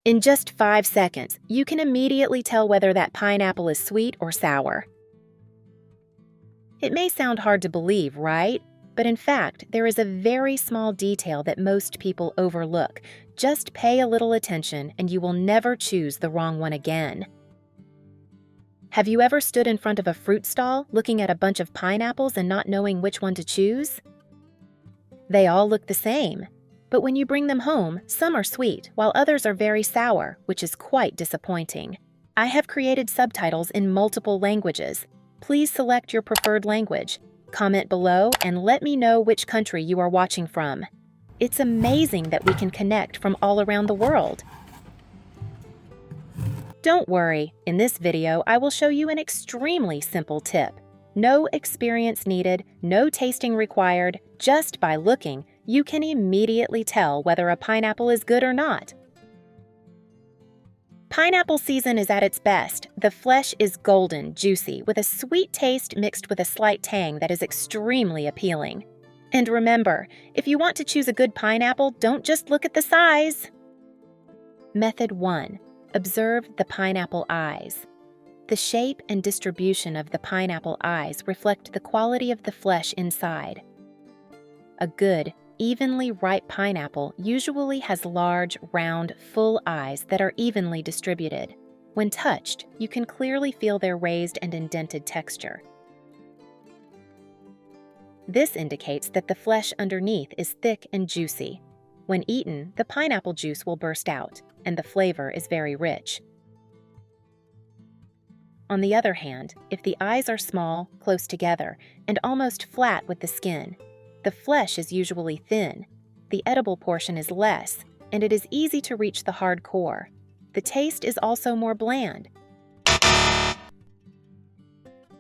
In just 5 seconds, you can immediately tell whether that pineapple is sweet or sour. It may sound hard to believe, right? But in fact, there is a very small detail that most people overlook. Just pay a little attention and you will never choose the wrong one again. Have you ever stood in front of a fruit stall looking at a bunch of pineapples and not knowing which one to choose? They all look the same. But when you bring them home, some are sweet, while others are very sour, which is quite disappointing. I have created subtitles in multiple languages. Please select your preferred language. Comment below and let me know which country you are watching from. It's amazing that we can connect from all around the world. Don't worry, in this video I will show you an extremely simple tip. No experience needed, no tasting required, just by looking, you can immediately tell whether a pineapple is good or not. Pineapple season is at its best. The flesh is golden, juicy, with a sweet taste mixed with a slight tang that is extremely appealing. And remember, if you want to choose a good pineapple, don't just look at the size. Method 1. Observe the pineapple eyes. The shape and distribution of the pineapple eyes reflect the quality of the flesh inside. A good, evenly ripe pineapple usually has large, round, full eyes that are evenly distributed. When touched, you can clearly feel their raised and indented texture. This indicates that the flesh underneath is thick and juicy. When eaten, the pineapple juice will burst out, and the flavor is very rich. On the other hand, if the eyes are small, close together, and almost flat with the skin, the flesh is usually thin, the edible portion is less, and it is easy to reach the hard core. The taste is also more bland.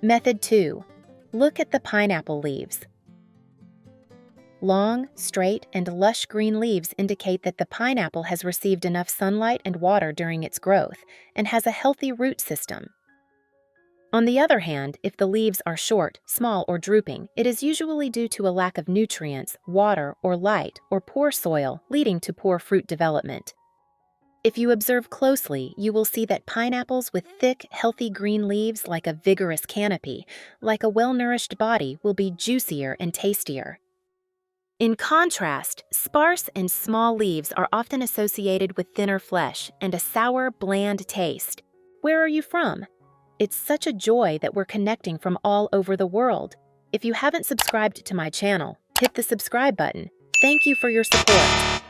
Method 2. Look at the pineapple leaves. Long, straight, and lush green leaves indicate that the pineapple has received enough sunlight and water during its growth and has a healthy root system. On the other hand, if the leaves are short, small, or drooping, it is usually due to a lack of nutrients, water, or light, or poor soil, leading to poor fruit development. If you observe closely, you will see that pineapples with thick, healthy green leaves like a vigorous canopy, like a well-nourished body, will be juicier and tastier. In contrast, sparse and small leaves are often associated with thinner flesh and a sour, bland taste. Where are you from? It's such a joy that we're connecting from all over the world. If you haven't subscribed to my channel, hit the subscribe button. Thank you for your support.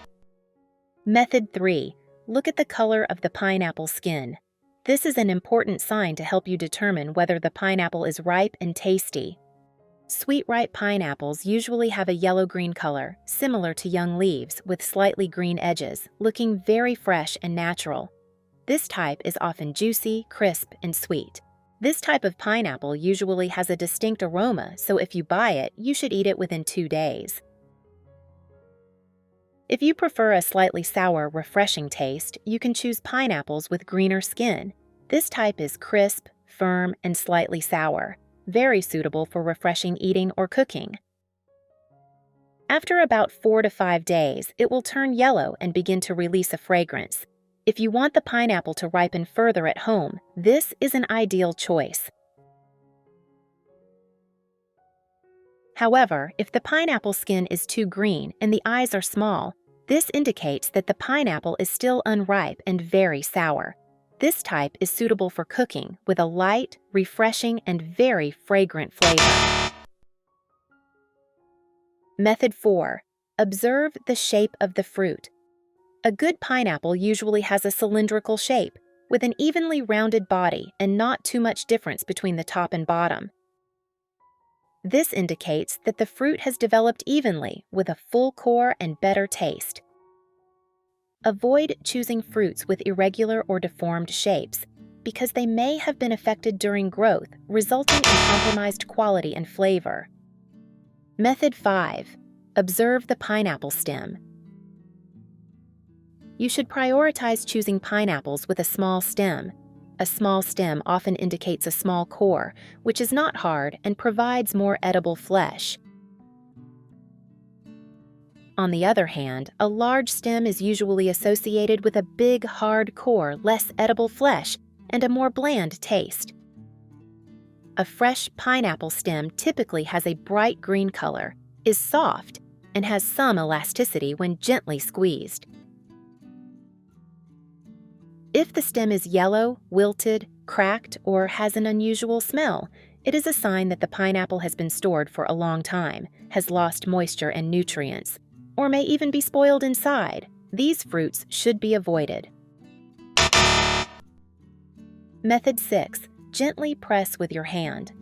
Method 3. Look at the color of the pineapple skin. This is an important sign to help you determine whether the pineapple is ripe and tasty. Sweet ripe pineapples usually have a yellow-green color, similar to young leaves, with slightly green edges, looking very fresh and natural. This type is often juicy, crisp, and sweet. This type of pineapple usually has a distinct aroma, so if you buy it, you should eat it within 2 days. If you prefer a slightly sour, refreshing taste, you can choose pineapples with greener skin. This type is crisp, firm, and slightly sour, very suitable for refreshing eating or cooking. After about 4 to 5 days, it will turn yellow and begin to release a fragrance. If you want the pineapple to ripen further at home, this is an ideal choice. However, if the pineapple skin is too green and the eyes are small, this indicates that the pineapple is still unripe and very sour. This type is suitable for cooking with a light, refreshing, and very fragrant flavor. Method 4. Observe the shape of the fruit. A good pineapple usually has a cylindrical shape, with an evenly rounded body and not too much difference between the top and bottom. This indicates that the fruit has developed evenly, with a full core and better taste. Avoid choosing fruits with irregular or deformed shapes, because they may have been affected during growth, resulting in compromised quality and flavor. Method 5. Observe the pineapple stem. You should prioritize choosing pineapples with a small stem. A small stem often indicates a small core, which is not hard and provides more edible flesh. On the other hand, a large stem is usually associated with a big, hard core, less edible flesh, and a more bland taste. A fresh pineapple stem typically has a bright green color, is soft, and has some elasticity when gently squeezed. If the stem is yellow, wilted, cracked, or has an unusual smell, it is a sign that the pineapple has been stored for a long time, has lost moisture and nutrients, or may even be spoiled inside. These fruits should be avoided. Method 6. Gently press with your hand.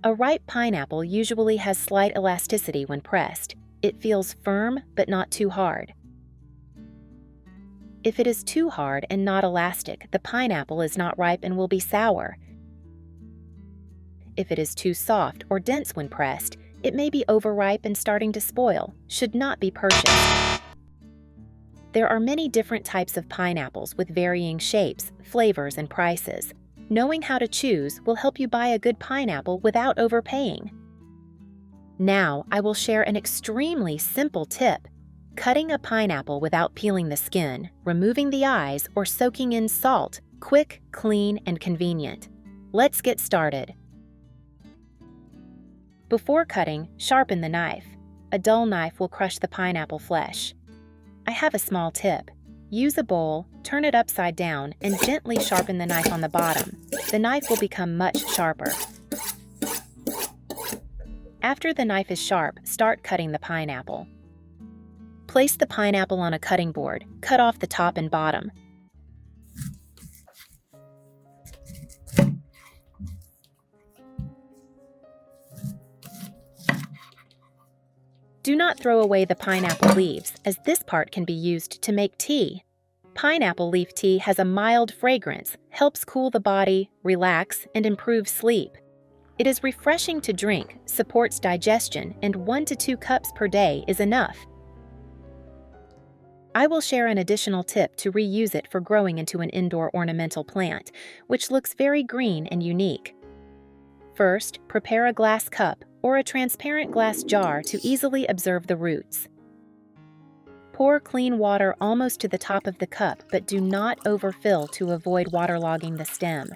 A ripe pineapple usually has slight elasticity when pressed. It feels firm but not too hard. If it is too hard and not elastic, the pineapple is not ripe and will be sour. If it is too soft or dense when pressed, it may be overripe and starting to spoil, should not be purchased. There are many different types of pineapples with varying shapes, flavors, and prices. Knowing how to choose will help you buy a good pineapple without overpaying. Now, I will share an extremely simple tip: cutting a pineapple without peeling the skin, removing the eyes, or soaking in salt. Quick, clean, and convenient. Let's get started. Before cutting, sharpen the knife. A dull knife will crush the pineapple flesh. I have a small tip. Use a bowl, turn it upside down, and gently sharpen the knife on the bottom. The knife will become much sharper. After the knife is sharp, start cutting the pineapple. Place the pineapple on a cutting board. Cut off the top and bottom. Do not throw away the pineapple leaves, as this part can be used to make tea. Pineapple leaf tea has a mild fragrance, helps cool the body, relax, and improve sleep. It is refreshing to drink, supports digestion, and 1 to 2 cups per day is enough. I will share an additional tip to reuse it for growing into an indoor ornamental plant, which looks very green and unique. First, prepare a glass cup or a transparent glass jar to easily observe the roots. Pour clean water almost to the top of the cup, but do not overfill to avoid waterlogging the stem.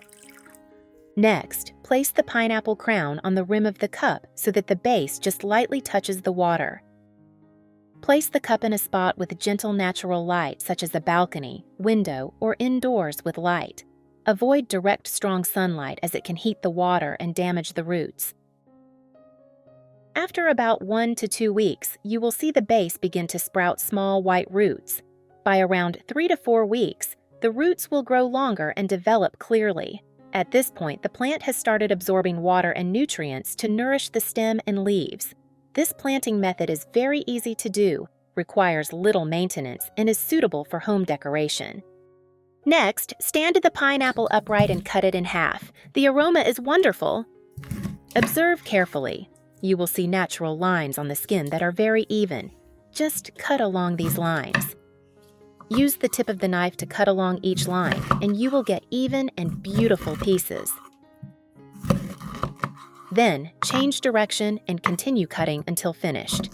Next, place the pineapple crown on the rim of the cup so that the base just lightly touches the water. Place the cup in a spot with gentle natural light, such as a balcony, window, or indoors with light. Avoid direct strong sunlight as it can heat the water and damage the roots. After about 1 to 2 weeks, you will see the base begin to sprout small white roots. By around 3 to 4 weeks, the roots will grow longer and develop clearly. At this point, the plant has started absorbing water and nutrients to nourish the stem and leaves. This planting method is very easy to do, requires little maintenance, and is suitable for home decoration. Next, stand the pineapple upright and cut it in half. The aroma is wonderful. Observe carefully. You will see natural lines on the skin that are very even. Just cut along these lines. Use the tip of the knife to cut along each line, and you will get even and beautiful pieces. Then, change direction and continue cutting until finished.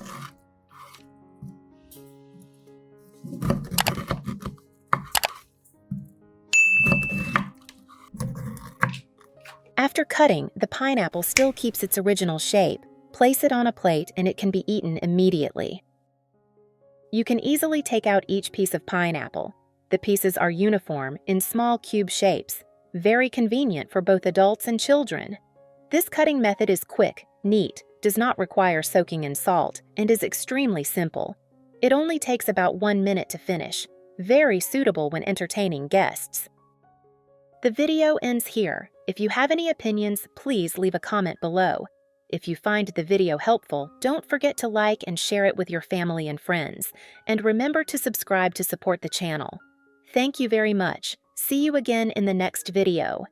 After cutting, the pineapple still keeps its original shape. Place it on a plate and it can be eaten immediately. You can easily take out each piece of pineapple. The pieces are uniform in small cube shapes, very convenient for both adults and children. This cutting method is quick, neat, does not require soaking in salt, and is extremely simple. It only takes about 1 minute to finish, very suitable when entertaining guests. The video ends here. If you have any opinions, please leave a comment below. If you find the video helpful, don't forget to like and share it with your family and friends. And remember to subscribe to support the channel. Thank you very much. See you again in the next video.